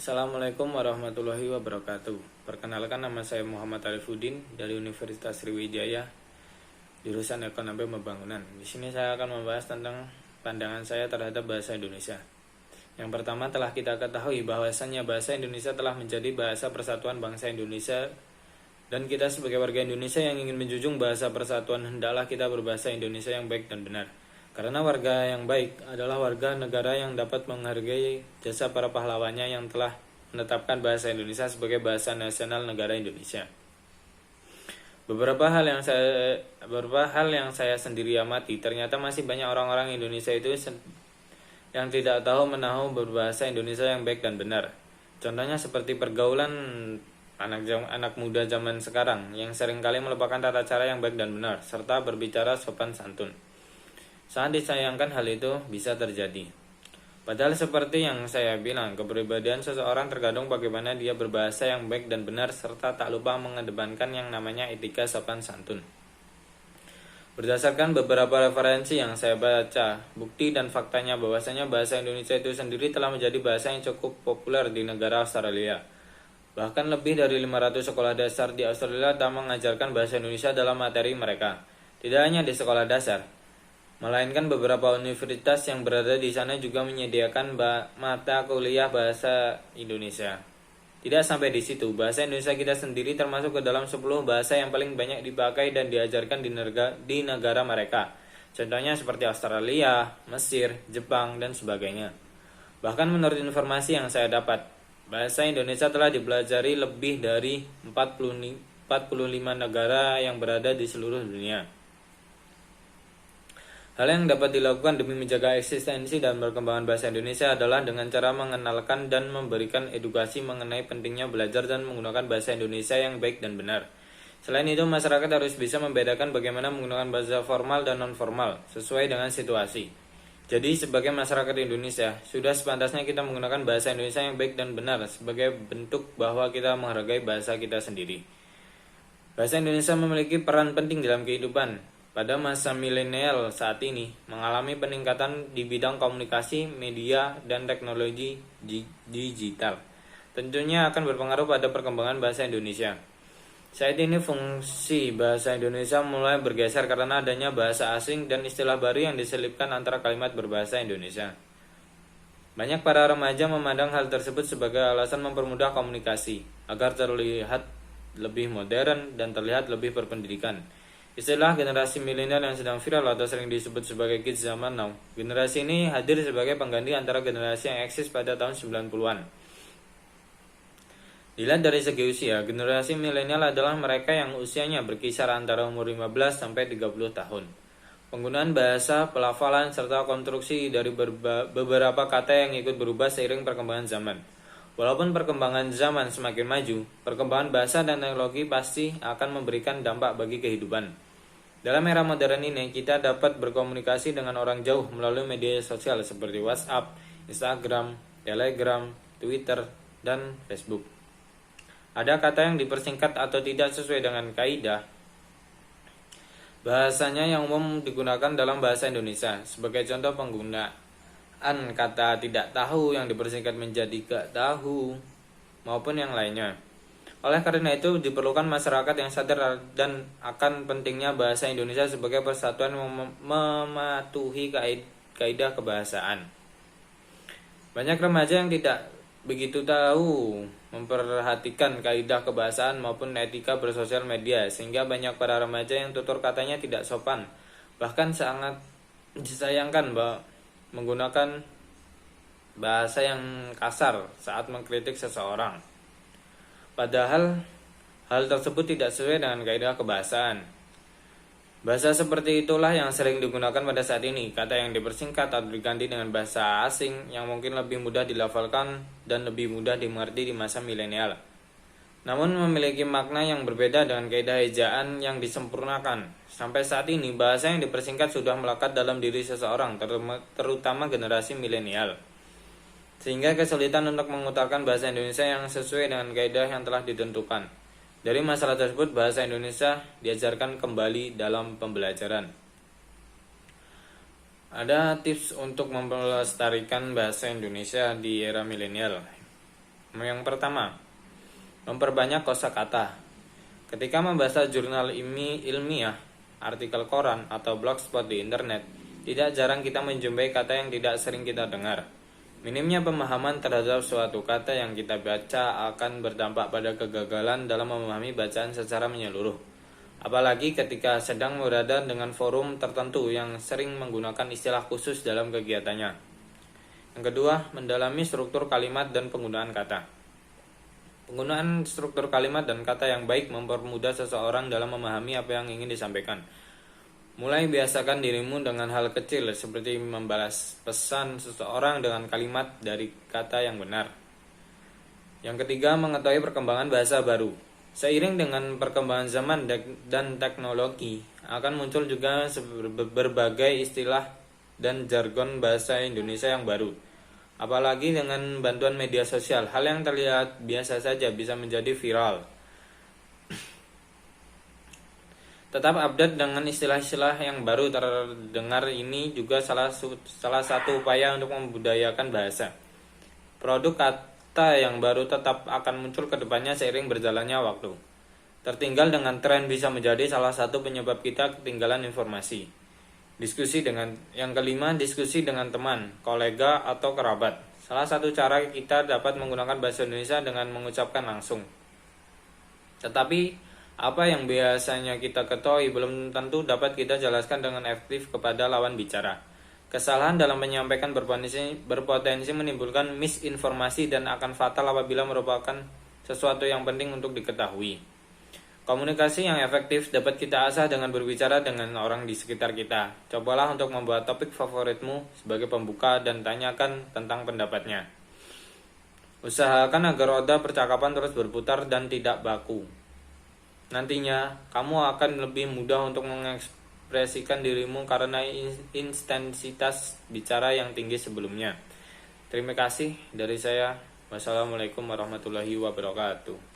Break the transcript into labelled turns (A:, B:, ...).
A: Assalamualaikum warahmatullahi wabarakatuh. Perkenalkan, nama saya Muhammad Arifuddin dari Universitas Sriwijaya, jurusan Ekonomi Pembangunan. Di sini saya akan membahas tentang pandangan saya terhadap bahasa Indonesia. Yang pertama, telah kita ketahui bahwasannya bahasa Indonesia telah menjadi bahasa persatuan bangsa Indonesia, dan kita sebagai warga Indonesia yang ingin menjunjung bahasa persatuan, hendaklah kita berbahasa Indonesia yang baik dan benar. Karena warga yang baik adalah warga negara yang dapat menghargai jasa para pahlawannya yang telah menetapkan bahasa Indonesia sebagai bahasa nasional negara Indonesia. Beberapa hal yang saya sendiri amati, ternyata masih banyak orang-orang Indonesia itu yang tidak tahu menahu berbahasa Indonesia yang baik dan benar. Contohnya seperti pergaulan anak muda zaman sekarang yang seringkali melupakan tata cara yang baik dan benar serta berbicara sopan santun. Sangat disayangkan hal itu bisa terjadi. Padahal seperti yang saya bilang, kepribadian seseorang tergantung bagaimana dia berbahasa yang baik dan benar serta tak lupa mengedepankan yang namanya etika sopan santun. Berdasarkan beberapa referensi yang saya baca, bukti dan faktanya bahwasanya bahasa Indonesia itu sendiri telah menjadi bahasa yang cukup populer di negara Australia. Bahkan lebih dari 500 sekolah dasar di Australia telah mengajarkan bahasa Indonesia dalam materi mereka. Tidak hanya di sekolah dasar, melainkan beberapa universitas yang berada di sana juga menyediakan mata kuliah bahasa Indonesia. Tidak sampai di situ, bahasa Indonesia kita sendiri termasuk ke dalam 10 bahasa yang paling banyak dipakai dan diajarkan di negara mereka. Contohnya seperti Australia, Mesir, Jepang, dan sebagainya. Bahkan menurut informasi yang saya dapat, bahasa Indonesia telah dipelajari lebih dari 45 negara yang berada di seluruh dunia. Hal yang dapat dilakukan demi menjaga eksistensi dan perkembangan bahasa Indonesia adalah dengan cara mengenalkan dan memberikan edukasi mengenai pentingnya belajar dan menggunakan bahasa Indonesia yang baik dan benar. Selain itu, masyarakat harus bisa membedakan bagaimana menggunakan bahasa formal dan non-formal sesuai dengan situasi. Jadi, sebagai masyarakat Indonesia, sudah sepantasnya kita menggunakan bahasa Indonesia yang baik dan benar sebagai bentuk bahwa kita menghargai bahasa kita sendiri. Bahasa Indonesia memiliki peran penting dalam kehidupan pada masa milenial saat ini, mengalami peningkatan di bidang komunikasi, media, dan teknologi digital. Tentunya akan berpengaruh pada perkembangan bahasa Indonesia. Saat ini fungsi bahasa Indonesia mulai bergeser karena adanya bahasa asing dan istilah baru yang diselipkan antara kalimat berbahasa Indonesia. Banyak para remaja memandang hal tersebut sebagai alasan mempermudah komunikasi, agar terlihat lebih modern dan terlihat lebih berpendidikan. Istilah generasi milenial yang sedang viral atau sering disebut sebagai kids zaman now. Generasi ini hadir sebagai pengganti antara generasi yang eksis pada tahun 90-an. Dilihat dari segi usia, generasi milenial adalah mereka yang usianya berkisar antara umur 15 sampai 30 tahun. Penggunaan bahasa, pelafalan, serta konstruksi dari beberapa kata yang ikut berubah seiring perkembangan zaman. Walaupun perkembangan zaman semakin maju, perkembangan bahasa dan teknologi pasti akan memberikan dampak bagi kehidupan. Dalam era modern ini, kita dapat berkomunikasi dengan orang jauh melalui media sosial seperti WhatsApp, Instagram, Telegram, Twitter, dan Facebook. Ada kata yang dipersingkat atau tidak sesuai dengan kaidah bahasanya yang umum digunakan dalam bahasa Indonesia. Sebagai contoh, penggunaan kata tidak tahu yang dipersingkat menjadi gak tahu maupun yang lainnya. Oleh karena itu diperlukan masyarakat yang sadar dan akan pentingnya bahasa Indonesia sebagai persatuan mematuhi kaidah kebahasaan. Banyak remaja yang tidak begitu tahu memperhatikan kaidah kebahasaan maupun etika bersosial media, sehingga banyak para remaja yang tutur katanya tidak sopan. Bahkan sangat disayangkan bahwa menggunakan bahasa yang kasar saat mengkritik seseorang. Padahal hal tersebut tidak sesuai dengan kaidah kebahasaan. Bahasa seperti itulah yang sering digunakan pada saat ini. Kata yang dipersingkat atau diganti dengan bahasa asing yang mungkin lebih mudah dilafalkan dan lebih mudah dimengerti di masa milenial, namun memiliki makna yang berbeda dengan kaidah ejaan yang disempurnakan. Sampai saat ini, bahasa yang dipersingkat sudah melekat dalam diri seseorang, terutama generasi milenial, sehingga kesulitan untuk mengutarakan bahasa Indonesia yang sesuai dengan kaidah yang telah ditentukan. Dari masalah tersebut, bahasa Indonesia diajarkan kembali dalam pembelajaran. Ada tips untuk melestarikan bahasa Indonesia di era milenial. Yang pertama, memperbanyak kosakata. Ketika membaca jurnal ilmiah, artikel koran, atau blogspot di internet, tidak jarang kita menjumpai kata yang tidak sering kita dengar. Minimnya pemahaman terhadap suatu kata yang kita baca akan berdampak pada kegagalan dalam memahami bacaan secara menyeluruh. Apalagi ketika sedang berada dengan forum tertentu yang sering menggunakan istilah khusus dalam kegiatannya. Yang kedua, mendalami struktur kalimat dan penggunaan kata. Penggunaan struktur kalimat dan kata yang baik mempermudah seseorang dalam memahami apa yang ingin disampaikan. Mulai biasakan dirimu dengan hal kecil seperti membalas pesan seseorang dengan kalimat dari kata yang benar. Yang ketiga, mengetahui perkembangan bahasa baru. Seiring dengan perkembangan zaman dan teknologi, akan muncul juga berbagai istilah dan jargon bahasa Indonesia yang baru. Apalagi dengan bantuan media sosial, hal yang terlihat biasa saja bisa menjadi viral. Tetap update dengan istilah-istilah yang baru terdengar ini juga salah satu upaya untuk membudayakan bahasa. Produk kata yang baru tetap akan muncul ke depannya seiring berjalannya waktu. Tertinggal dengan tren bisa menjadi salah satu penyebab kita ketinggalan informasi. Yang kelima, diskusi dengan teman, kolega, atau kerabat. Salah satu cara kita dapat menggunakan bahasa Indonesia dengan mengucapkan langsung. Tetapi apa yang biasanya kita ketahui belum tentu dapat kita jelaskan dengan efektif kepada lawan bicara. Kesalahan dalam menyampaikan berpotensi menimbulkan misinformasi dan akan fatal apabila merupakan sesuatu yang penting untuk diketahui. Komunikasi yang efektif dapat kita asah dengan berbicara dengan orang di sekitar kita. Cobalah untuk membuat topik favoritmu sebagai pembuka dan tanyakan tentang pendapatnya. Usahakan agar roda percakapan terus berputar dan tidak baku. Nantinya, kamu akan lebih mudah untuk mengekspresikan dirimu karena intensitas bicara yang tinggi sebelumnya. Terima kasih dari saya. Wassalamualaikum warahmatullahi wabarakatuh.